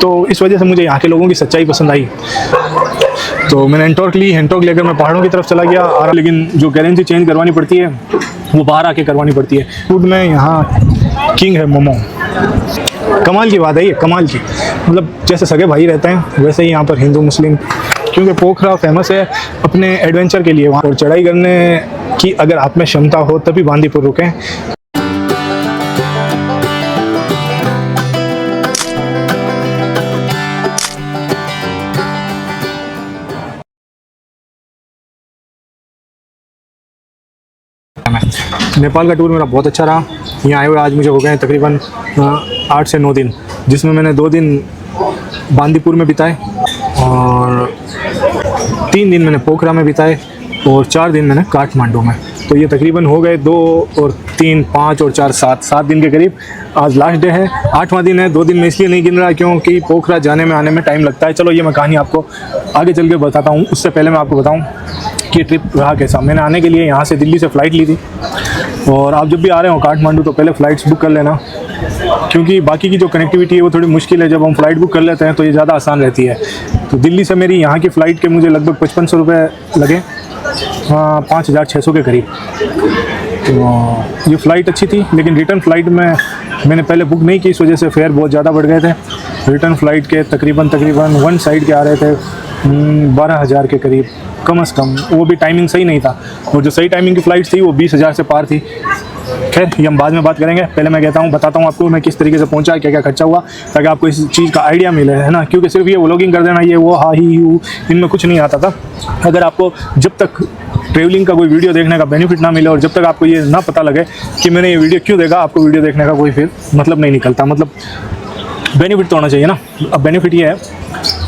तो इस वजह से मुझे यहाँ के लोगों की सच्चाई पसंद आई। तो मैंने एंटॉर्क ली, एंटॉर्क लेकर मैं पहाड़ों की तरफ चला गया। लेकिन जो करेंसी चेंज करवानी पड़ती है वो बाहर आके करवानी पड़ती है। फूड में यहाँ किंग है मोमो। कमाल की बात है ये, कमाल की। मतलब जैसे सगे भाई रहते हैं वैसे ही यहाँ पर हिंदू मुस्लिम, क्योंकि पोखरा फेमस है अपने एडवेंचर के लिए। वहाँ और चढ़ाई करने की अगर आप में क्षमता हो तभी बांदीपुर रुकें। नेपाल का टूर मेरा बहुत अच्छा रहा। यहाँ आए हुए आज मुझे हो गए तकरीबन 8 से 9 दिन, जिसमें मैंने 2 दिन बांदीपुर में बिताए और 3 दिन मैंने पोखरा में बिताए और 4 दिन मैंने काठमांडू में। तो ये तकरीबन हो गए 2 और 3, 5 और 4, 7 दिन के करीब। आज लास्ट डे है, 8वां दिन है। 2 दिन मैं इसलिए नहीं गिन रहा क्योंकि पोखरा जाने में आने में टाइम लगता है। चलो ये मैं कहानी आपको आगे चल के बताता हूँ। उससे पहले मैं आपको बताऊँ कि ट्रिप रहा कैसा। मैंने आने के लिए यहाँ से दिल्ली से फ़्लाइट ली थी, और आप जब भी आ रहे हो काठमांडू तो पहले फ़्लाइट्स बुक कर लेना, क्योंकि बाकी की जो कनेक्टिविटी है वो थोड़ी मुश्किल है। जब हम फ़्लाइट बुक कर लेते हैं तो ये ज़्यादा आसान रहती है। तो दिल्ली से मेरी यहाँ की फ़्लाइट के मुझे लगभग 5500 रुपये लगे, 5600 के करीब। तो ये फ़्लाइट अच्छी थी, लेकिन रिटर्न फ़्लाइट में मैंने पहले बुक नहीं की, इस वजह से फेयर बहुत ज़्यादा बढ़ गए थे। रिटर्न फ़्लाइट के तकरीबन वन साइड के आ रहे थे 12,000 के करीब, कम से कम। वो भी टाइमिंग सही नहीं था, और जो सही टाइमिंग की फ़्लाइट थी वो 20,000 से पार थी। खैर ये हम बाद में बात करेंगे। पहले मैं बताता हूँ आपको मैं किस तरीके से पहुँचा, क्या क्या खर्चा हुआ, ताकि आपको इस चीज़ का आइडिया मिले, है ना। क्योंकि सिर्फ ये व्लॉगिंग कर देना, ये वो हा ही हू, इनमें कुछ नहीं आता था। अगर आपको जब तक ट्रैवलिंग का कोई वीडियो देखने का बेनिफिट ना मिले और जब तक आपको ये ना पता लगे कि मैंने ये वीडियो क्यों देखा, आपको वीडियो देखने का कोई फिर मतलब नहीं निकलता। मतलब बेनिफिट तो होना चाहिए ना। अब बेनिफिट ये है,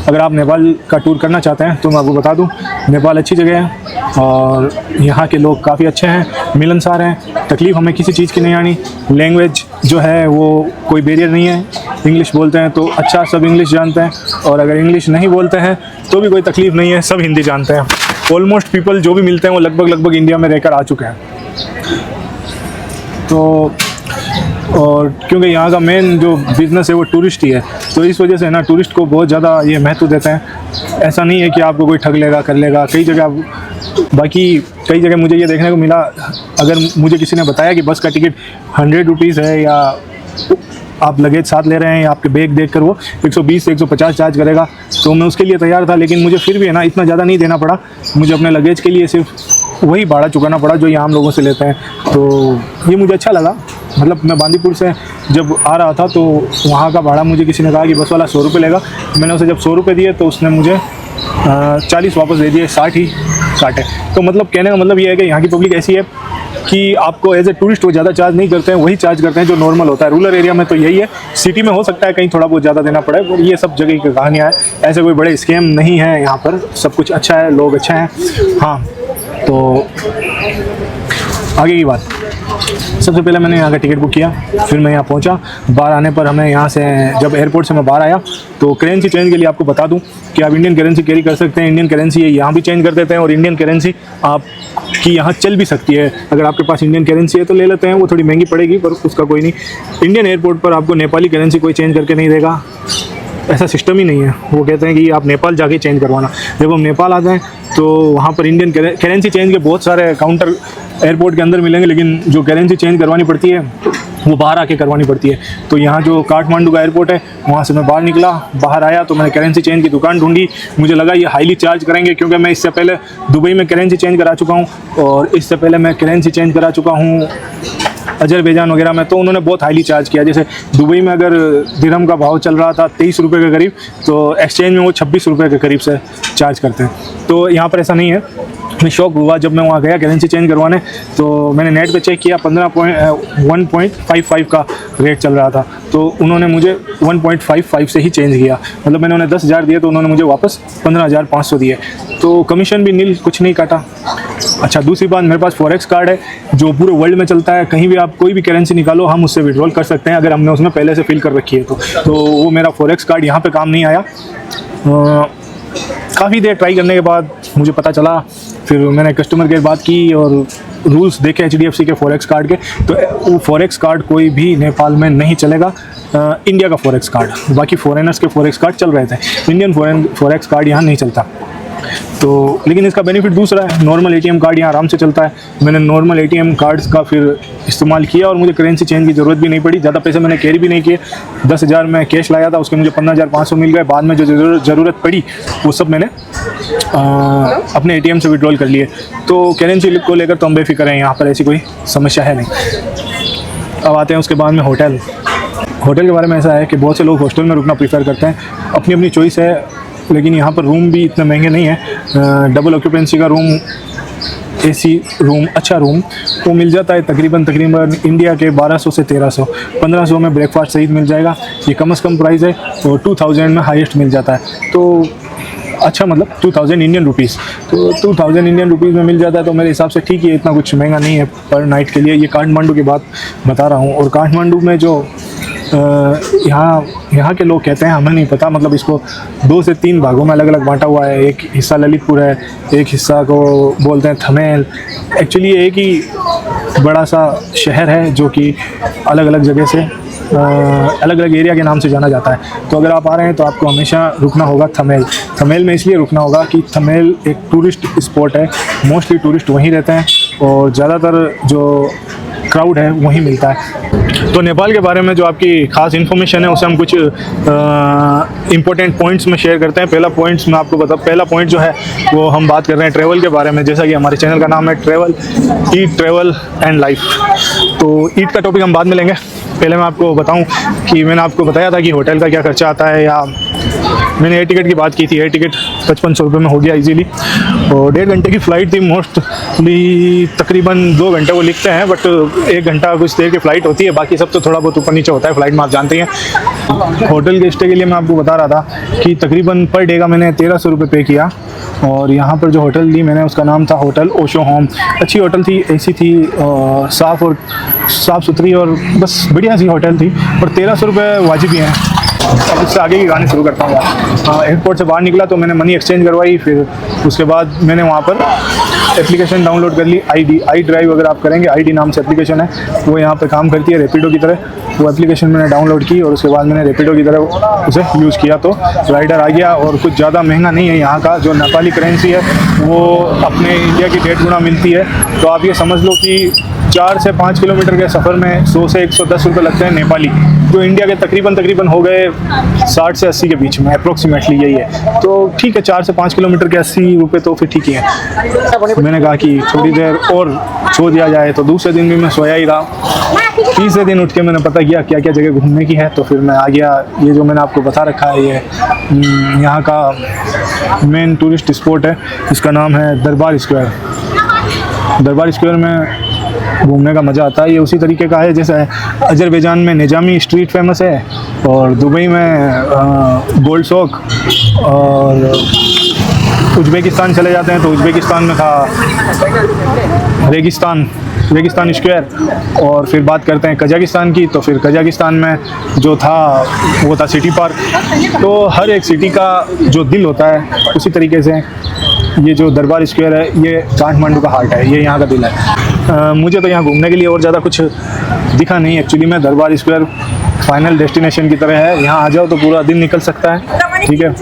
अगर आप नेपाल का टूर करना चाहते हैं तो मैं आपको बता दूं, नेपाल अच्छी जगह है और यहाँ के लोग काफ़ी अच्छे हैं, मिलनसार हैं। तकलीफ़ हमें किसी चीज़ की नहीं आनी। लैंग्वेज जो है वो कोई बैरियर नहीं है। इंग्लिश बोलते हैं तो अच्छा, सब इंग्लिश जानते हैं, और अगर इंग्लिश नहीं बोलते हैं तो भी कोई तकलीफ़ नहीं है, सब हिंदी जानते हैं। ऑलमोस्ट पीपल जो भी मिलते हैं वो लगभग इंडिया में रहकर आ चुके हैं। तो और क्योंकि यहाँ का मेन जो बिज़नेस है वो टूरिस्ट ही है, तो इस वजह से ना टूरिस्ट को बहुत ज़्यादा ये महत्व देते हैं। ऐसा नहीं है कि आपको कोई ठग लेगा, कर लेगा। कई जगह मुझे ये देखने को मिला, अगर मुझे किसी ने बताया कि बस का टिकट 100 रुपीज़ है, या आप लगेज साथ ले रहे हैं या आपके बैग देखकर वो 120 से 150 चार्ज करेगा, तो मैं उसके लिए तैयार था। लेकिन मुझे फिर भी है ना इतना ज़्यादा नहीं देना पड़ा। मुझे अपने लगेज के लिए सिर्फ वही भाड़ा चुकाना पड़ा जो ये आम लोगों से लेते हैं। तो ये मुझे अच्छा लगा। मतलब मैं बांदीपुर से जब आ रहा था तो वहाँ का भाड़ा मुझे किसी ने कहा कि बस वाला 100 रुपये लेगा। मैंने उसे जब 100 रुपये दिए तो उसने मुझे 40 वापस दे दिए, 60 ही काटे। तो मतलब कहने का मतलब ये है कि यहाँ की पब्लिक ऐसी है कि आपको एज ए टूरिस्ट वो ज़्यादा चार्ज नहीं करते हैं, वही चार्ज करते हैं जो नॉर्मल होता है। रूरल एरिया में तो यही है, सिटी में हो सकता है कहीं थोड़ा बहुत ज़्यादा देना पड़े। और ये सब जगह की कहानियाँ है, ऐसे कोई बड़े स्कैम नहीं है यहाँ पर। सब कुछ अच्छा है, लोग अच्छे हैं। हाँ, तो आगे की बात, सबसे पहले मैंने यहाँ का टिकट बुक किया, फिर मैं यहाँ पहुँचा। बाहर आने पर हमें यहाँ से, जब एयरपोर्ट से मैं बाहर आया तो करेंसी चेंज के लिए आपको बता दूँ कि आप इंडियन करेंसी कैरी कर सकते हैं। इंडियन करेंसी यहाँ भी चेंज कर देते हैं, और इंडियन करेंसी आपकी यहाँ चल भी सकती है। अगर आपके पास इंडियन करेंसी है तो ले लेते हैं, वो थोड़ी महंगी पड़ेगी पर उसका कोई नहीं। इंडियन एयरपोर्ट पर आपको नेपाली करेंसी कोई चेंज करके नहीं देगा, ऐसा सिस्टम ही नहीं है। वो कहते हैं कि आप नेपाल जाके चेंज करवाना। जब हम नेपाल आते हैं तो वहाँ पर इंडियन करेंसी चेंज के बहुत सारे काउंटर एयरपोर्ट के अंदर मिलेंगे, लेकिन जो करेंसी चेंज करवानी पड़ती है वो बाहर आके करवानी पड़ती है। तो यहाँ जो काठमांडू का एयरपोर्ट है वहाँ से मैं बाहर निकला, बाहर आया तो मैंने करेंसी चेंज की दुकान ढूंढी। मुझे लगा ये हाईली चार्ज करेंगे, क्योंकि मैं इससे पहले दुबई में करेंसी चेंज करा चुका हूँ, और इससे पहले मैं करेंसी चेंज करा चुका हूँ अजरबैजान वगैरह में, तो उन्होंने बहुत हाईली चार्ज किया। जैसे दुबई में अगर दिरहम का भाव चल रहा था 23 रुपये के करीब, तो एक्सचेंज में वो 26 रुपये के करीब से चार्ज करते हैं। तो यहाँ पर ऐसा नहीं है। मैं शॉक हुआ जब मैं वहाँ गया करेंसी चेंज करवाने, तो मैंने नेट पे चेक किया 1.55 का रेट चल रहा था, तो उन्होंने मुझे 1.55 से ही चेंज किया। मतलब मैंने उन्हें 10,000 दिए तो उन्होंने मुझे वापस 15,500 दिए, तो कमीशन भी नील, कुछ नहीं काटा। अच्छा, दूसरी बात, मेरे पास फॉरेक्स कार्ड है जो पूरे वर्ल्ड में चलता है। कहीं भी आप कोई भी करेंसी निकालो हम उससे विड्रॉल कर सकते हैं, अगर हमने उसमें पहले से फिल कर रखी है तो वो मेरा फॉरेक्स कार्ड यहाँ पे काम नहीं आया। काफ़ी देर ट्राई करने के बाद मुझे पता चला, फिर मैंने कस्टमर केयर बात की और रूल्स देखे HDFC के फॉरेक्स कार्ड के, तो वो फॉरेक्स कार्ड कोई भी नेपाल में नहीं चलेगा। इंडिया का फॉरेक्स कार्ड, बाकी फॉरेनर्स के फॉरेक्स कार्ड चल रहे थे, इंडियन फॉरेक्स कार्ड यहाँ नहीं चलता। तो लेकिन इसका बेनिफिट दूसरा है, नॉर्मल एटीएम कार्ड यहाँ आराम से चलता है। मैंने नॉर्मल एटीएम कार्ड्स का फिर इस्तेमाल किया और मुझे करेंसी चेंज की ज़रूरत भी नहीं पड़ी, ज़्यादा पैसे मैंने कैरी भी नहीं किए। 10,000 मैं कैश लाया था, उसके मुझे 15,500 मिल गए। बाद में जो ज़रूरत पड़ी वो सब मैंने अपने एटीएम से विड्रॉल कर लिए। तो करेंसी को लेकर तो हम बेफिक्र हैं, यहाँ पर ऐसी कोई समस्या है नहीं। अब आते हैं उसके बाद में होटल के बारे में। ऐसा है कि बहुत से लोग हॉस्टल में रुकना प्रीफर करते हैं, अपनी अपनी चॉइस है, लेकिन यहाँ पर रूम भी इतने महंगे नहीं है। डबल ऑक्यूपेंसी का रूम, एसी रूम, अच्छा रूम तो मिल जाता है तकरीबन इंडिया के 1200 से 1300, 1500 में ब्रेकफास्ट सहित मिल जाएगा। ये कम से कम प्राइस है और 2000 में हाईएस्ट मिल जाता है। तो अच्छा, मतलब 2000 इंडियन रुपीज़, तो 2000 इंडियन रुपीज़ में मिल जाता है, तो मेरे हिसाब से ठीक है, इतना कुछ महंगा नहीं है पर नाइट के लिए। ये काठमांडू की बात बता रहा हूँ। और काठमांडू में जो यहाँ के लोग कहते हैं, हमें नहीं पता, मतलब इसको 2 से 3 भागों में अलग अलग बांटा हुआ है। एक हिस्सा ललितपुर है, एक हिस्सा को बोलते हैं थमेल। एक्चुअली एक ही बड़ा सा शहर है जो कि अलग अलग जगह से अलग अलग एरिया के नाम से जाना जाता है। तो अगर आप आ रहे हैं तो आपको हमेशा रुकना होगा थमेल में। इसलिए रुकना होगा कि थमेल एक टूरिस्ट स्पॉट है, मोस्टली टूरिस्ट वहीं रहते हैं और ज़्यादातर जो क्राउड है वहीं मिलता है। तो नेपाल के बारे में जो आपकी खास इन्फॉर्मेशन है उसे हम कुछ इंपॉर्टेंट पॉइंट्स में शेयर करते हैं। पहला पॉइंट जो है वो हम बात कर रहे हैं ट्रैवल के बारे में। जैसा कि हमारे चैनल का नाम है ट्रैवल एंड लाइफ, तो ईट का टॉपिक हम बाद में लेंगे। पहले मैं आपको बताऊं कि मैंने आपको बताया था कि होटल का क्या खर्चा आता है, या मैंने एयर टिकट की बात की थी। एयर टिकट 5500 रुपये में हो गया इजीली, और 1.5 घंटे की फ़्लाइट थी। मोस्टली तकरीबन 2 घंटे वो लिखते हैं, बट 1 घंटा कुछ देर की फ़्लाइट होती है, बाकी सब तो थोड़ा बहुत ऊपर नीचे होता है फ़्लाइट में, आप जानते हैं। होटल के स्टे के लिए मैं आपको बता रहा था कि तकरीबन पर डे का मैंने 1300 रुपये पे किया। और यहाँ पर जो होटल ली मैंने उसका नाम था होटल ओशो होम। अच्छी होटल थी, एसी थी, साफ़ सुथरी और बस बढ़िया सी होटल थी, और 1300 रुपये वाजिब ही हैं। अब इससे आगे की कहानी शुरू करता हूँ। एयरपोर्ट से बाहर निकला तो मैंने मनी एक्सचेंज करवाई। फिर उसके बाद मैंने वहाँ पर एप्लीकेशन डाउनलोड कर ली, आई ड्राइव अगर आप करेंगे, आईडी नाम से एप्लीकेशन है, वो यहाँ पे काम करती है रैपिडो की तरह। वो एप्लीकेशन मैंने डाउनलोड की और उसके बाद मैंने रैपिडो की तरह उसे यूज़ किया, तो राइडर आ गया। और कुछ ज़्यादा महंगा नहीं है, यहाँ का जो नेपाली करेंसी है वो अपने इंडिया की 1.5 गुना मिलती है। तो आप ये समझ लो कि 4 से 5 किलोमीटर के सफ़र में 100 से 110 रुपये लगते हैं नेपाली, जो इंडिया के तकरीबन हो गए 60 से 80 के बीच में, अप्रोक्सीमेटली यही है। तो ठीक है, 4 से 5 किलोमीटर के 80 रुपये तो फिर ठीक ही है। मैंने कहा कि थोड़ी देर और सो दिया जाए, तो दूसरे दिन भी मैं सोया ही रहा। तीसरे दिन उठ के मैंने पता किया क्या क्या जगह घूमने की है, तो फिर मैं आ गया। ये जो मैंने आपको बता रखा है, ये यहाँ का मेन टूरिस्ट स्पॉट है, इसका नाम है दरबार स्क्वायर। दरबार स्क्वायर में घूमने का मज़ा आता है। ये उसी तरीके का है जैसे अजरबैजान में निजामी स्ट्रीट फेमस है, और दुबई में गोल्ड सॉक, और उज़्बेकिस्तान चले जाते हैं तो उज़्बेकिस्तान में था रेगिस्तान स्क्वायर। और फिर बात करते हैं कजाकिस्तान की, तो फिर कजाकिस्तान में जो था वो था सिटी पार्क। तो हर एक सिटी का जो दिल होता है, उसी तरीके से ये जो दरबार स्क्वायर है ये काठमांडू का हार्ट है, ये यहाँ का दिल है। मुझे तो यहाँ घूमने के लिए और ज़्यादा कुछ दिखा नहीं एक्चुअली में। दरबार स्क्वायर फाइनल डेस्टिनेशन की तरह है, यहाँ आ जाओ तो पूरा दिन निकल सकता है, ठीक है।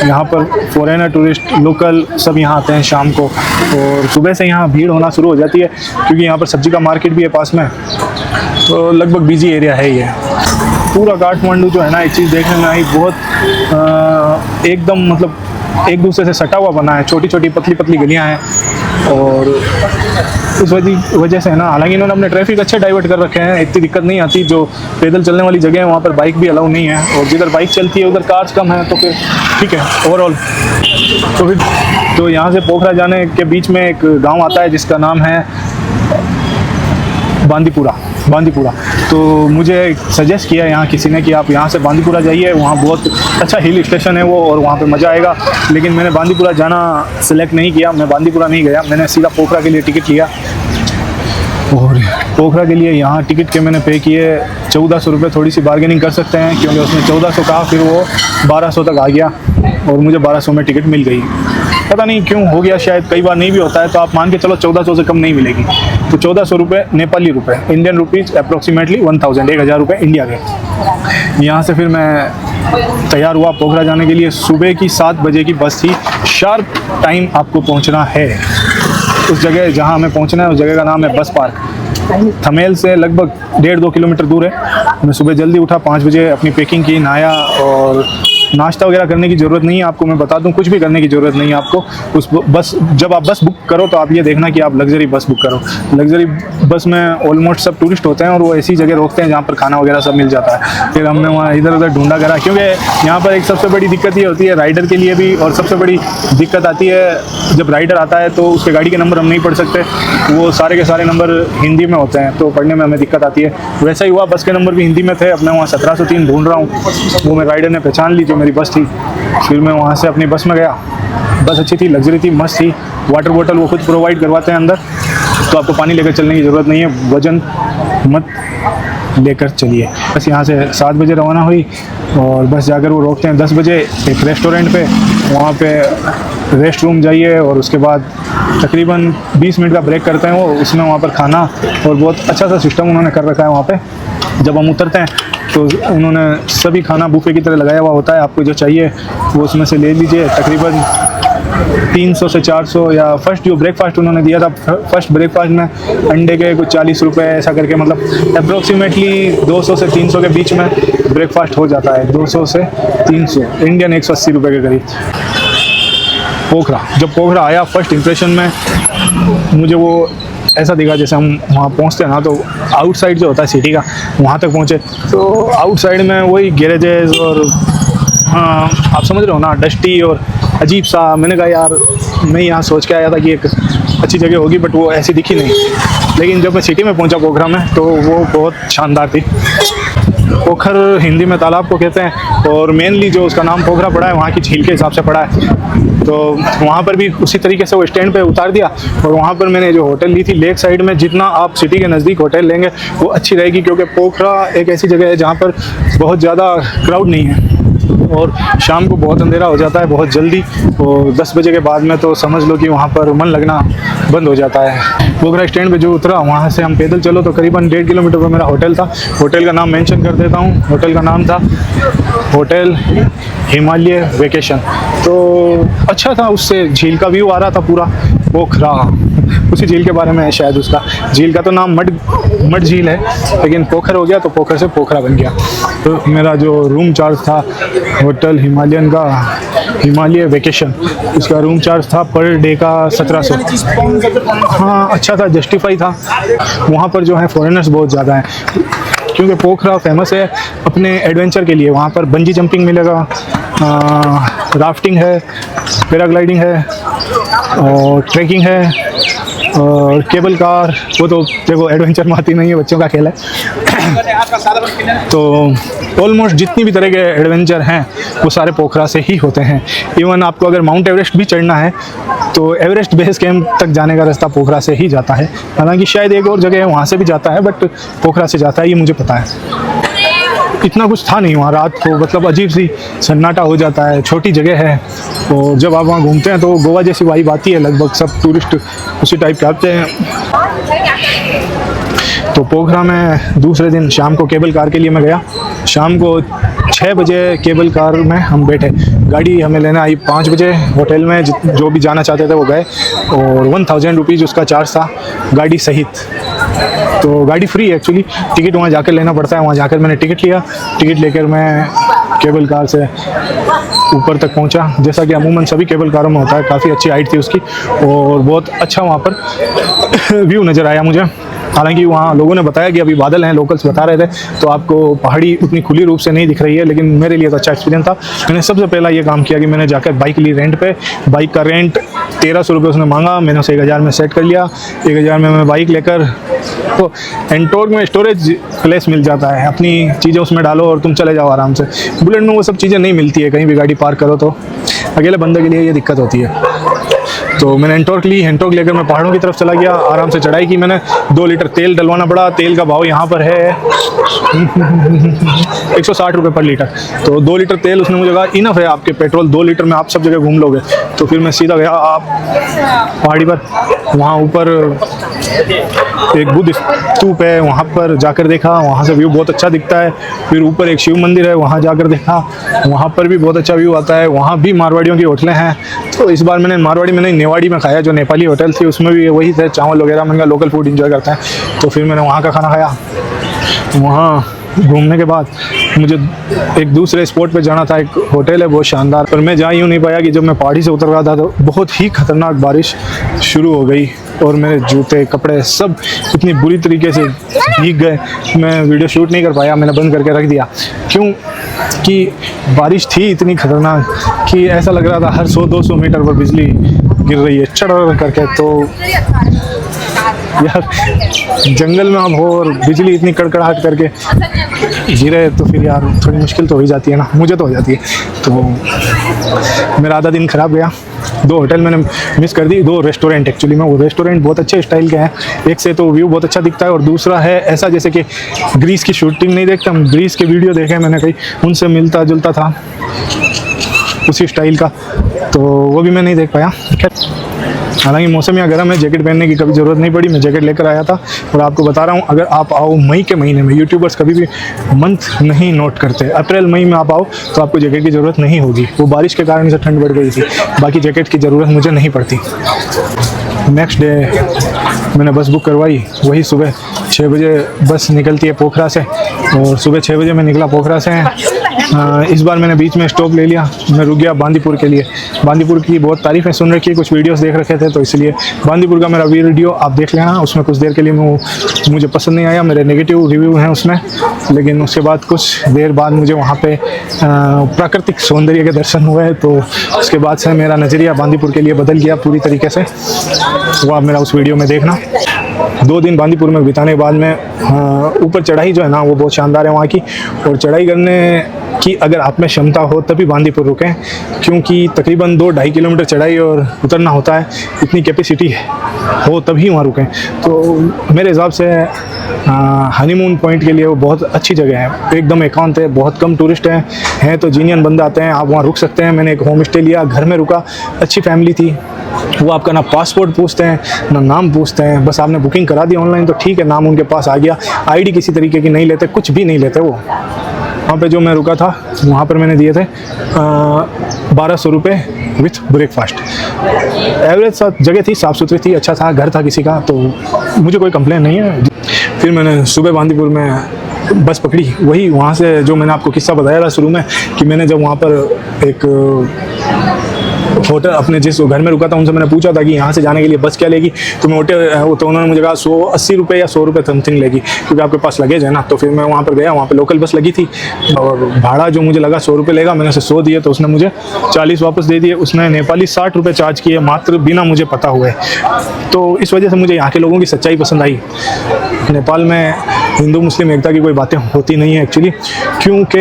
यहाँ पर फॉरेनर, टूरिस्ट, लोकल सब यहाँ आते हैं शाम को, और सुबह से यहाँ भीड़ होना शुरू हो जाती है क्योंकि यहाँ पर सब्जी का मार्केट भी है पास में, तो लगभग बिजी एरिया है ये। पूरा काठमांडू जो है ना, एक चीज़ देखने में आई, बहुत एकदम मतलब एक दूसरे से सटा हुआ बना है, छोटी छोटी पतली पतली गलियां हैं, और उस वजह से है ना, हालांकि इन्होंने अपने ट्रैफिक अच्छे डाइवर्ट कर रखे हैं, इतनी दिक्कत नहीं आती। जो पैदल चलने वाली जगह है वहाँ पर बाइक भी अलाउ नहीं है, और जिधर बाइक चलती है उधर कार्स कम है, तो फिर ठीक है ओवरऑल। तो यहाँ से पोखरा जाने के बीच में एक गाँव आता है जिसका नाम है बांदीपुरा। तो मुझे सजेस्ट किया यहाँ किसी ने कि आप यहाँ से बांदीपुरा जाइए, वहाँ बहुत अच्छा हिल स्टेशन है वो, और वहाँ पे मज़ा आएगा। लेकिन मैंने बांदीपुरा जाना सिलेक्ट नहीं किया, मैं बांदीपुरा नहीं गया, मैंने सीधा पोखरा के लिए टिकट लिया। और पोखरा के लिए यहाँ टिकट के मैंने पे किए 1400 रुपये। थोड़ी सी बार्गेनिंग कर सकते हैं क्योंकि उसने 1400 कहा, फिर वो 1200 तक आ गया और मुझे 1200 में टिकट मिल गई। पता नहीं क्यों हो गया, शायद कई बार नहीं भी होता है, तो आप मान के चलो 1400 से कम नहीं मिलेगी। तो 1400 रुपये नेपाली रुपये, इंडियन रुपीज़ अप्रोक्सीमेटली 1000 रुपये इंडिया के। यहाँ से फिर मैं तैयार हुआ पोखरा जाने के लिए। सुबह की 7 बजे की बस थी, शार्प टाइम आपको पहुँचना है उस जगह जहाँ हमें पहुँचना है। उस जगह का नाम है बस पार्क, थमेल से लगभग 1.5-2 किलोमीटर दूर है। मैं सुबह जल्दी उठा, 5 बजे अपनी पैकिंग की, नहाया, और नाश्ता वगैरह करने की ज़रूरत नहीं है आपको, मैं बता दूं, कुछ भी करने की ज़रूरत नहीं है आपको। उस बस, जब आप बस बुक करो तो आप ये देखना कि आप लग्जरी बस बुक करो। लग्जरी बस में ऑलमोस्ट सब टूरिस्ट होते हैं और वो ऐसी जगह रोकते हैं जहाँ पर खाना वगैरह सब मिल जाता है। फिर हमने वहाँ इधर उधर ढूंढा करा, क्योंकि यहाँ पर एक सबसे बड़ी दिक्कत ये होती है राइडर के लिए भी, और सबसे बड़ी दिक्कत आती है जब राइडर आता है तो उसके गाड़ी के नंबर हम नहीं पढ़ सकते, वो सारे के सारे नंबर हिंदी में होते हैं, तो पढ़ने में हमें दिक्कत आती है। वैसा ही हुआ, बस के नंबर भी हिंदी में थे। अब मैं वहाँ 1703 ढूंढ रहा हूँ, वो मैं राइडर ने पहचान ली जो मेरी बस थी। फिर मैं वहाँ से अपनी बस में गया। बस अच्छी थी, लग्जरी थी, मस्त थी। वाटर बोतल वो खुद प्रोवाइड करवाते हैं अंदर, तो आपको पानी लेकर चलने की ज़रूरत नहीं है, वजन मत लेकर चलिए। बस यहाँ से 7 बजे रवाना हुई और बस जाकर वो रोकते हैं 10 बजे एक रेस्टोरेंट पे। वहाँ पे रेस्ट रूम जाइए और उसके बाद तकरीबन 20 मिनट का ब्रेक करते हैं वो, उसमें वहाँ पर खाना और बहुत अच्छा सा सिस्टम उन्होंने कर रखा है वहाँ पे। जब हम उतरते हैं तो उन्होंने सभी खाना बुफे की तरह लगाया हुआ होता है, आपको जो चाहिए वो उसमें से ले लीजिए। तकरीबन 300 से 400, या फर्स्ट जो ब्रेकफास्ट उन्होंने दिया था, फर्स्ट ब्रेकफास्ट में अंडे के कुछ 40 रुपये ऐसा करके, मतलब अप्रोक्सीमेटली 200 से 300 के बीच में ब्रेकफास्ट हो जाता है। 200 से 300 इंडियन 180 रुपये के करीब। पोखरा, जब पोखरा आया फर्स्ट इंप्रेशन में मुझे वो ऐसा दिखा जैसे हम वहाँ पहुँचते हैं ना, तो आउटसाइड जो होता है सिटी का, वहाँ तक पहुँचे तो आउटसाइड में वही गैरेजेस और हाँ आप समझ रहे हो ना, डस्टी और अजीब सा। मैंने कहा यार, मैं यहाँ सोच के आया था कि एक अच्छी जगह होगी, बट वो ऐसी दिखी नहीं। लेकिन जब मैं सिटी में पहुँचा पोखरा में, तो वो बहुत शानदार थी। पोखर हिंदी में तालाब को कहते हैं, और मेनली जो उसका नाम पोखरा पड़ा है वहाँ की झील के हिसाब से पड़ा है। तो वहाँ पर भी उसी तरीके से वो स्टैंड पे उतार दिया, और वहाँ पर मैंने जो होटल ली थी लेक साइड में, जितना आप सिटी के नज़दीक होटल लेंगे वो अच्छी रहेगी, क्योंकि पोखरा एक ऐसी जगह है जहाँ पर बहुत ज़्यादा क्राउड नहीं है और शाम को बहुत अंधेरा हो जाता है बहुत जल्दी, और 10 बजे के बाद में तो समझ लो कि वहाँ पर मन लगना बंद हो जाता है। पोखरा स्टैंड पे जो उतरा वहाँ से हम पैदल चलो तो करीबन 1.5 किलोमीटर पर मेरा होटल था। होटल का नाम मेंशन कर देता हूँ, होटल का नाम था होटल हिमालय वेकेशन। तो अच्छा था, उससे झील का व्यू आ रहा था पूरा पोखरा, उसी झील के बारे में है शायद। उसका झील का तो नाम मड झील है, लेकिन पोखर हो गया तो पोखर से पोखरा बन गया। तो मेरा जो रूम चार्ज था होटल हिमालयन का, हिमालय वेकेशन, उसका रूम चार्ज था पर डे का 1700। हाँ अच्छा था, जस्टिफाई था। वहाँ पर जो है फॉरेनर्स बहुत ज़्यादा हैं, क्योंकि पोखरा फेमस है अपने एडवेंचर के लिए। वहाँ पर बंजी जंपिंग मिलेगा, राफ्टिंग है, पैराग्लाइडिंग है और ट्रैकिंग है और केबल कार। वो तो देखो एडवेंचर में आती नहीं है, बच्चों का खेल है। तो ऑलमोस्ट जितनी भी तरह के एडवेंचर हैं वो सारे पोखरा से ही होते हैं। इवन आपको अगर माउंट एवरेस्ट भी चढ़ना है तो एवरेस्ट बेस कैंप तक जाने का रास्ता पोखरा से ही जाता है। हालांकि शायद एक और जगह है वहाँ से भी जाता है, बट पोखरा से जाता है, ये मुझे पता है। इतना कुछ था नहीं वहाँ, रात को मतलब अजीब सी सन्नाटा हो जाता है, छोटी जगह है। और जब आप वहाँ घूमते हैं तो गोवा जैसी वाइब आती है, लगभग सब टूरिस्ट उसी टाइप के आते हैं। तो पोखरा में दूसरे दिन शाम को केबल कार के लिए मैं गया। शाम को 6 बजे केबल कार में हम बैठे, गाड़ी हमें लेने आई 5 बजे। होटल में जो भी जाना चाहते थे वो गए, और 1000 रुपीज़ उसका चार्ज था गाड़ी सहित। तो गाड़ी फ्री है एक्चुअली, टिकट वहाँ जाकर लेना पड़ता है। वहाँ जाकर मैंने टिकट लिया, टिकट लेकर मैं केबल कार से ऊपर तक पहुँचा, जैसा कि अमूमन सभी केबल कारों में होता है। काफ़ी अच्छी हाइट थी उसकी और बहुत अच्छा वहाँ पर व्यू नज़र आया मुझे। हालांकि वहाँ लोगों ने बताया कि अभी बादल हैं, लोकल्स बता रहे थे, तो आपको पहाड़ी उतनी खुली रूप से नहीं दिख रही है, लेकिन मेरे लिए तो अच्छा एक्सपीरियंस था। मैंने सबसे पहला ये काम किया कि मैंने जाकर बाइक ली रेंट पे। बाइक का रेंट 1300 रुपये उसने मांगा, मैंने उसे 1000 में सेट कर लिया। 1000 में मैं बाइक लेकर, तो एंटोर्क में स्टोरेज प्लेस मिल जाता है, अपनी चीज़ें उसमें डालो और तुम चले जाओ आराम से। बुलेट में वो सब चीज़ें नहीं मिलती है, कहीं भी गाड़ी पार्क करो तो अकेले बंदे के लिए ये दिक्कत होती है। तो मैंने एंटॉर्क ली, एंटॉर्क लेकर मैं पहाड़ों की तरफ चला गया, आराम से चढ़ाई की मैंने। 2 लीटर तेल डलवाना पड़ा, तेल का भाव यहाँ पर है 160 रुपये पर लीटर। तो 2 लीटर तेल उसने मुझे कहा इनफ है आपके पेट्रोल, 2 लीटर में आप सब जगह घूम लोगे। तो फिर मैं सीधा गया आप पहाड़ी पर, वहाँ ऊपर एक बुद्ध स्तूप है, वहाँ पर जाकर देखा, वहाँ से व्यू बहुत अच्छा दिखता है। फिर ऊपर एक शिव मंदिर है, वहाँ जाकर देखा, वहाँ पर भी बहुत अच्छा व्यू आता है। वहाँ भी मारवाड़ियों की होटलें हैं। तो इस बार मैंने मारवाड़ी में नहीं, नेवाड़ी में खाया, जो नेपाली होटल थी उसमें भी वही थे, चावल वगैरह। मैंने लोकल फूड इंजॉय करते हैं, तो फिर मैंने वहाँ का खाना खाया। वहाँ घूमने के बाद मुझे एक दूसरे स्पॉट पे जाना था, एक होटल है बहुत शानदार, पर मैं जा यूँ नहीं पाया कि जब मैं पहाड़ी से उतर रहा था तो बहुत ही खतरनाक बारिश शुरू हो गई और मेरे जूते कपड़े सब इतनी बुरी तरीके से भीग गए। मैं वीडियो शूट नहीं कर पाया, मैंने बंद करके रख दिया, क्यों कि बारिश थी इतनी खतरनाक कि ऐसा लग रहा था हर 100-200 मीटर पर बिजली गिर रही है चढ़ करके। तो यार जंगल में आप हो और बिजली इतनी कड़कड़ाहट करके गिरे तो फिर यार थोड़ी मुश्किल तो हो ही जाती है ना, मुझे तो हो जाती है। तो मेरा आधा दिन ख़राब गया। 2 होटल मैंने मिस कर दी, 2 रेस्टोरेंट एक्चुअली में। वो रेस्टोरेंट बहुत अच्छे स्टाइल के हैं, एक से तो व्यू बहुत अच्छा दिखता है और दूसरा है ऐसा जैसे कि ग्रीस की शूटिंग नहीं देखता, ग्रीस के वीडियो देखे मैंने कहीं, उनसे मिलता जुलता था उसी स्टाइल का, तो वो भी मैं नहीं देख पाया। हालांकि मौसम यहाँ गर्म है, जैकेट पहनने की कभी ज़रूरत नहीं पड़ी, मैं जैकेट लेकर आया था। और आपको बता रहा हूँ, अगर आप आओ मई के महीने में, यूट्यूबर्स कभी भी मंथ नहीं नोट करते, अप्रैल मई में आप आओ तो आपको जैकेट की ज़रूरत नहीं होगी। वो बारिश के कारण से ठंड बढ़ गई थी, बाकी जैकेट की ज़रूरत मुझे नहीं पड़ती। नेक्स्ट डे मैंने बस बुक करवाई, वही सुबह 6 बजे बस निकलती है पोखरा से, और सुबह 6 बजे मैं निकला पोखरा से। इस बार मैंने बीच में स्टॉप ले लिया, मैं रुक गया बांदीपुर के लिए। बांदीपुर की बहुत तारीफ़ें सुन रखी है, कुछ वीडियोस देख रखे थे, तो इसलिए बांदीपुर का मेरा वीडियो आप देख लेना। उसमें कुछ देर के लिए मुझे पसंद नहीं आया, मेरे नेगेटिव रिव्यू हैं उसमें, लेकिन उसके बाद कुछ देर बाद मुझे वहाँ पे प्राकृतिक सौंदर्य के दर्शन हुए, तो उसके बाद से मेरा नज़रिया बांदीपुर के लिए बदल गया पूरी तरीके से। वो आप मेरा उस वीडियो में देखना। 2 दिन बांदीपुर में बिताने के बाद में ऊपर चढ़ाई जो है ना वो बहुत शानदार है वहाँ की, और चढ़ाई करने की अगर आप में क्षमता हो तभी बांदीपुर रुकें, क्योंकि तकरीबन 2-2.5 किलोमीटर चढ़ाई और उतरना होता है, इतनी कैपेसिटी हो तभी वहाँ रुकें। तो मेरे हिसाब से हनीमून पॉइंट के लिए वो बहुत अच्छी जगह है, एकदम एकांत है, बहुत कम टूरिस्ट हैं तो जीनियन बंदे आते हैं, आप वहाँ रुक सकते हैं। मैंने एक होम स्टे लिया, घर में रुका, अच्छी फैमिली थी। वो आपका ना पासपोर्ट पूछते हैं ना नाम पूछते हैं, बस आपने बुकिंग करा दी ऑनलाइन तो ठीक है, नाम उनके पास आ गया। आईडी किसी तरीके की नहीं लेते, कुछ भी नहीं लेते वो। वहाँ पे जो मैं रुका था वहाँ पर मैंने दिए थे 1200 रुपये विथ ब्रेकफास्ट। एवरेज जगह थी, साफ़ सुथरी थी, अच्छा था, घर था किसी का, तो मुझे कोई कंप्लेन नहीं है। फिर मैंने सुबह बांदीपुर में बस पकड़ी, वही वहाँ से जो मैंने आपको किस्सा बताया था शुरू में कि मैंने जब वहाँ पर एक होटल अपने जिस घर में रुका था उनसे मैंने पूछा था कि यहाँ से जाने के लिए बस क्या लेगी, तो उन्होंने मुझे कहा 180 रुपये या 100 रुपये समथिंग लेगी, क्योंकि आपके पास लगेज है ना। तो फिर मैं वहाँ पर गया, वहाँ पे लोकल बस लगी थी और भाड़ा जो मुझे लगा 100 रुपये लेगा, मैंने उसे 100 दिए, तो उसने मुझे 40 वापस दे दिए। उसने नेपाली 60 रुपये चार्ज किए मात्र, बिना मुझे पता हुए। तो इस वजह से मुझे यहाँ के लोगों की सच्चाई पसंद आई। नेपाल में हिंदू मुस्लिम एकता की कोई बातें होती नहीं है एक्चुअली, क्योंकि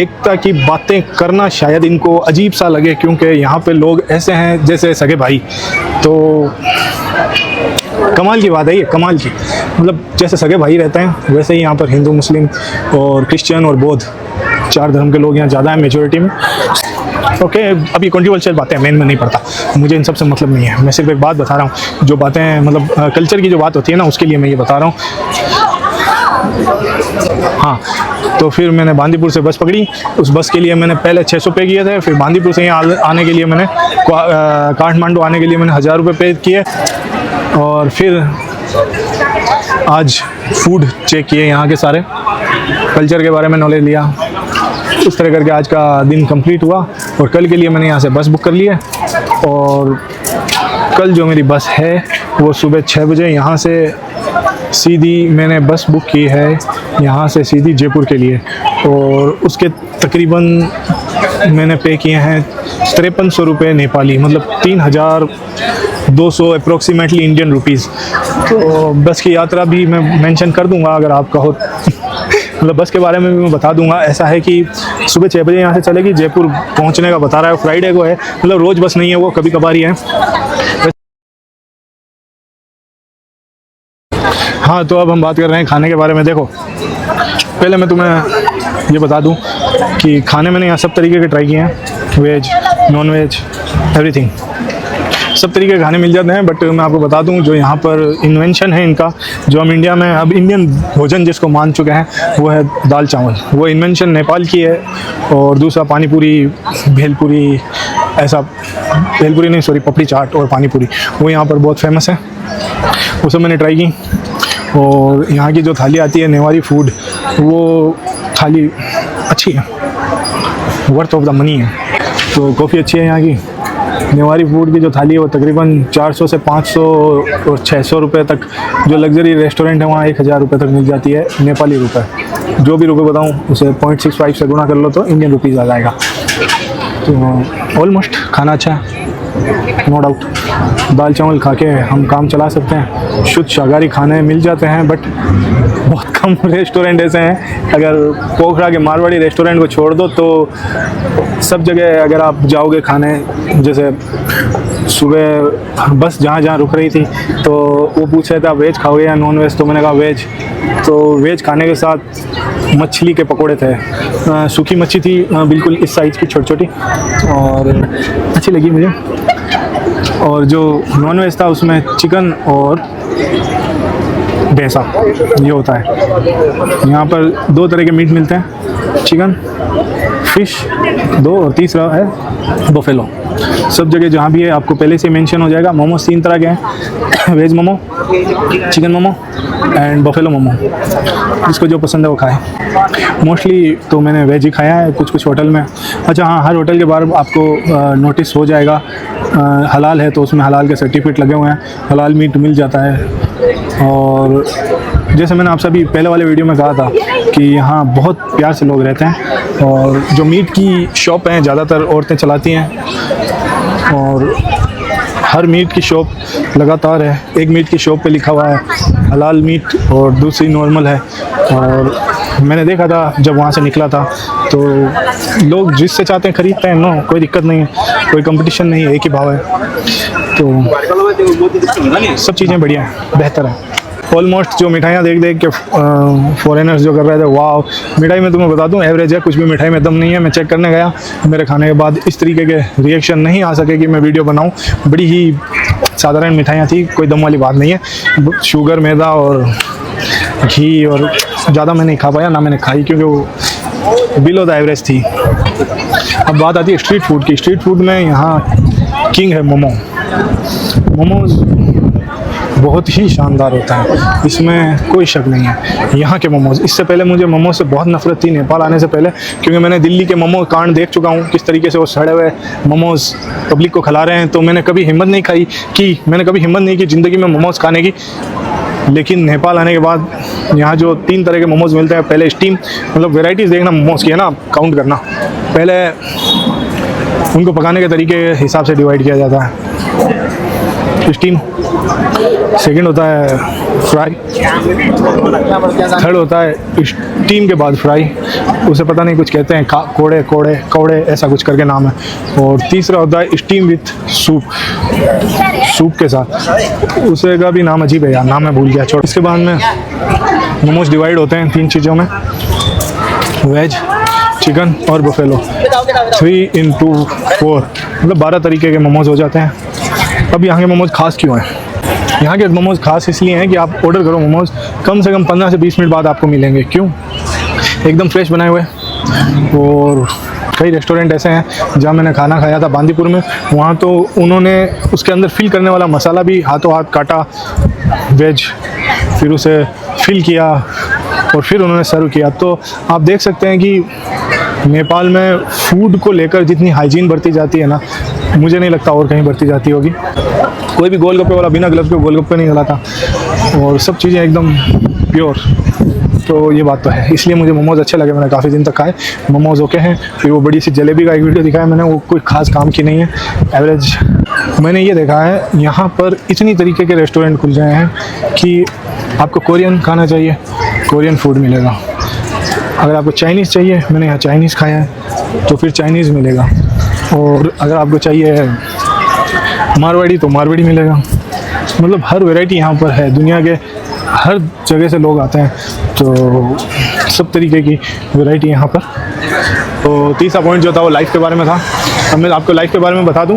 एकता की बातें करना शायद इनको अजीब सा लगे, क्योंकि यहाँ पे लोग ऐसे हैं जैसे सगे भाई। तो कमाल की बात है ये, कमाल की, मतलब जैसे सगे भाई रहते हैं वैसे ही यहाँ पर हिंदू मुस्लिम और क्रिश्चियन और बौद्ध 4 धर्म के लोग यहाँ ज़्यादा हैं मेजोरिटी में। ओके, अब ये कंट्रोवर्शियल बातें मेन में नहीं पड़ता, मुझे इन सब से मतलब नहीं है। मैं सिर्फ एक बात बता रहा हूँ, जो बातें मतलब कल्चर की जो बात होती है ना, उसके लिए मैं ये बता रहा हूँ। हाँ, तो फिर मैंने बांदीपुर से बस पकड़ी। उस बस के लिए मैंने पहले 600 पे किए थे, फिर बांदीपुर से यहाँ आने के लिए मैंने काठमांडू आने के लिए मैंने 1000 रुपये पे किए, और फिर आज फूड चेक किए, यहाँ के सारे कल्चर के बारे में नॉलेज लिया। उस तरह करके आज का दिन कंप्लीट हुआ, और कल के लिए मैंने यहाँ से बस बुक कर ली है। और कल जो मेरी बस है वो सुबह 6 बजे यहाँ से सीधी मैंने बस बुक की है, यहाँ से सीधी जयपुर के लिए, और उसके तकरीबन मैंने पे किए हैं 5300 रुपये नेपाली, मतलब 3200 अप्रोक्सीमेटली इंडियन रुपीज़। तो बस की यात्रा भी मैं मेंशन कर दूंगा अगर आप कहो मतलब बस के बारे में भी मैं बता दूंगा। ऐसा है कि सुबह 6 बजे यहाँ से चलेगी, जयपुर पहुँचने का बता रहा है, फ्राइडे को है, मतलब रोज़ बस नहीं है वो, कभी कभार ही है। हाँ, तो अब हम बात कर रहे हैं खाने के बारे में। देखो, पहले मैं तुम्हें ये बता दूं कि खाने मैंने यहाँ सब तरीके के ट्राई किए हैं, वेज, नॉन वेज, एवरीथिंग, सब तरीके के खाने मिल जाते हैं। बट मैं आपको बता दूं, जो यहाँ पर इन्वेंशन है इनका, जो हम इंडिया में अब इंडियन भोजन जिसको मान चुके हैं, वो है दाल चावल। वो इन्वेंशन नेपाल की है। और दूसरा पानी पूरी, भेलपूरी, ऐसा भेलपूरी नहीं, सॉरी, पपड़ी चाट और पानी पूरी, वो यहाँ पर बहुत फेमस है। वो सब मैंने ट्राई की। और यहाँ की जो थाली आती है नेवारी फूड, वो थाली अच्छी है, वर्थ ऑफ द मनी है। तो कॉफ़ी अच्छी है यहाँ की। नेवारी फूड की जो थाली है वो तकरीबन 400 से 500 और 600 रुपये तक, जो लग्जरी रेस्टोरेंट है वहाँ 1000 रुपये तक मिल जाती है, नेपाली रुपए। जो भी रुपए बताऊँ उसे 0.65 से गुणा कर लो तो इंडियन रुपीज़ आ जाएगा। तो ऑलमोस्ट खाना अच्छा है, नो डाउट। दाल चावल खा के हम काम चला सकते हैं। शुद्ध शाकाहारी खाने मिल जाते हैं, बट बहुत कम रेस्टोरेंट ऐसे हैं। अगर पोखरा के मारवाड़ी रेस्टोरेंट को छोड़ दो तो सब जगह अगर आप जाओगे खाने, जैसे सुबह बस जहाँ रुक रही थी तो वो पूछ रहे थे आप वेज खाओगे या नॉन वेज, तो मैंने कहा वेज। तो वेज खाने के साथ मछली के पकोड़े थे, सूखी मच्छी थी, बिल्कुल इस साइज़ की छोटी छोटी, और अच्छी लगी मुझे। और जो नॉन वेज था उसमें चिकन और भैंसा ये होता है। यहाँ पर 2 तरह के मीट मिलते हैं, चिकन, फिश 2, और तीसरा है बफेलो। सब जगह जहाँ भी है आपको पहले से मेंशन हो जाएगा। मोमोज 3 तरह के हैं, veg momo, chicken momo and buffalo momo. जिसको जो पसंद है वो खाए। मोस्टली तो मैंने वेज ही खाया है, कुछ होटल में। अच्छा हाँ, हर होटल के बाहर आपको नोटिस हो जाएगा, हलाल है तो उसमें हलाल के सर्टिफिकेट लगे हुए हैं, हलाल मीट मिल जाता है। और जैसे मैंने आपसे अभी पहले वाले वीडियो में कहा था कि यहाँ बहुत प्यार से लोग रहते हैं। और जो मीट की शॉप हैं ज़्यादातर औरतें चलाती हैं, और हर मीट की शॉप लगातार है। एक मीट की शॉप पे लिखा हुआ है हलाल मीट और दूसरी नॉर्मल है। और मैंने देखा था जब वहाँ से निकला था तो लोग जिससे चाहते हैं ख़रीदते हैं, नो कोई दिक्कत नहीं है, कोई कंपटीशन नहीं है, एक ही भाव है। तो सब चीज़ें बढ़िया हैं, बेहतर है। ऑलमोस्ट जो मिठाइयाँ देख देख के फॉरेनर्स जो कर रहे थे, वाह। मिठाई में तुम्हें बता दूं एवरेज है, कुछ भी मिठाई में दम नहीं है। मैं चेक करने गया, मेरे खाने के बाद इस तरीके के रिएक्शन नहीं आ सके कि मैं वीडियो बनाऊं। बड़ी ही साधारण मिठाइयाँ थी, कोई दम वाली बात नहीं है। शुगर, मैदा और घी और ज़्यादा मैं नहीं खा पाया, ना मैंने खाई, क्योंकि वो बिलो द एवरेज थी। अब बात आती है स्ट्रीट फूड की। स्ट्रीट फूड में यहाँ किंग है मोमो। मोमोज बहुत ही शानदार होता है, इसमें कोई शक नहीं है। यहाँ के मोमोज, इससे पहले मुझे मोमोज से बहुत नफरत थी नेपाल आने से पहले, क्योंकि मैंने दिल्ली के मोमो कांड देख चुका हूँ, किस तरीके से वो सड़े हुए मोमोज पब्लिक को खिला रहे हैं। तो मैंने कभी हिम्मत नहीं की ज़िंदगी में मोमोज खाने की। लेकिन नेपाल आने के बाद यहाँ जो 3 तरह के मोमोज मिलते हैं, पहले स्टीम, मतलब वेराइटीज़ देखना मोमोज की है ना, काउंट करना। पहले उनको पकाने के तरीके के हिसाब से डिवाइड किया जाता है, स्टीम। सेकंड होता है फ्राई, थर्ड होता है स्टीम के बाद फ्राई, उसे पता नहीं कुछ कहते हैं, कौड़े ऐसा कुछ करके नाम है। और तीसरा होता है स्टीम विथ सूप के साथ, उसे का भी नाम अजीब है यार, नाम मैं भूल गया, छोड़। इसके बाद में मोमोज डिवाइड होते हैं 3 चीज़ों में, वेज, चिकन और बफेलो। 3 into 4 मतलब 12 तरीके के मोमोज हो जाते हैं। अब यहाँ के मोमोज खास क्यों हैं? यहाँ के मोमोज खास इसलिए हैं कि आप ऑर्डर करो मोमोज, कम से कम 15 से 20 मिनट बाद आपको मिलेंगे। क्यों? एकदम फ्रेश बनाए हुए। और कई रेस्टोरेंट ऐसे हैं जहाँ मैंने खाना खाया था बांदीपुर में, वहाँ तो उन्होंने उसके अंदर फिल करने वाला मसाला भी हाथों हाथ काटा, वेज, फिर उसे फिल किया और फिर उन्होंने सर्व किया। तो आप देख सकते हैं कि नेपाल में फूड को लेकर जितनी हाइजीन बरती जाती है ना, मुझे नहीं लगता और कहीं बरती जाती होगी। कोई भी गोलगप्पे वाला बिना ग्लव्स के गोलगप्पे नहीं खिलाता, और सब चीज़ें एकदम प्योर। तो ये बात तो है, इसलिए मुझे मोमोज़ अच्छे लगे, मैंने काफ़ी दिन तक खाए। मोमोज़ ओके हैं। फिर वो बड़ी सी जलेबी का एक वीडियो दिखाया मैंने, वो कोई ख़ास काम की नहीं है, एवरेज। मैंने ये देखा है यहाँ पर इतनी तरीके के रेस्टोरेंट खुल गए हैं कि आपको कोरियन खाना चाहिए, कोरियन फूड मिलेगा। अगर आपको चाइनीज़ चाहिए, मैंने यहाँ चाइनीज़ खाया है, तो फिर चाइनीज़ मिलेगा। और अगर आपको चाहिए मारवाड़ी तो मारवाड़ी मिलेगा। मतलब हर वैरायटी यहाँ पर है, दुनिया के हर जगह से लोग आते हैं, तो सब तरीके की वैरायटी यहाँ पर। तो तीसरा पॉइंट जो था वो लाइफ के बारे में था। अब मैं आपको लाइफ के बारे में बता दूं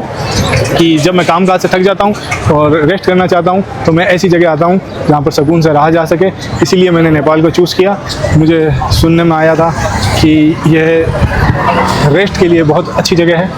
कि जब मैं काम काज से थक जाता हूं और रेस्ट करना चाहता हूं तो मैं ऐसी जगह आता हूं जहां पर सुकून से रहा जा सके। इसीलिए मैंने नेपाल को चूज़ किया। मुझे सुनने में आया था कि यह रेस्ट के लिए बहुत अच्छी जगह है।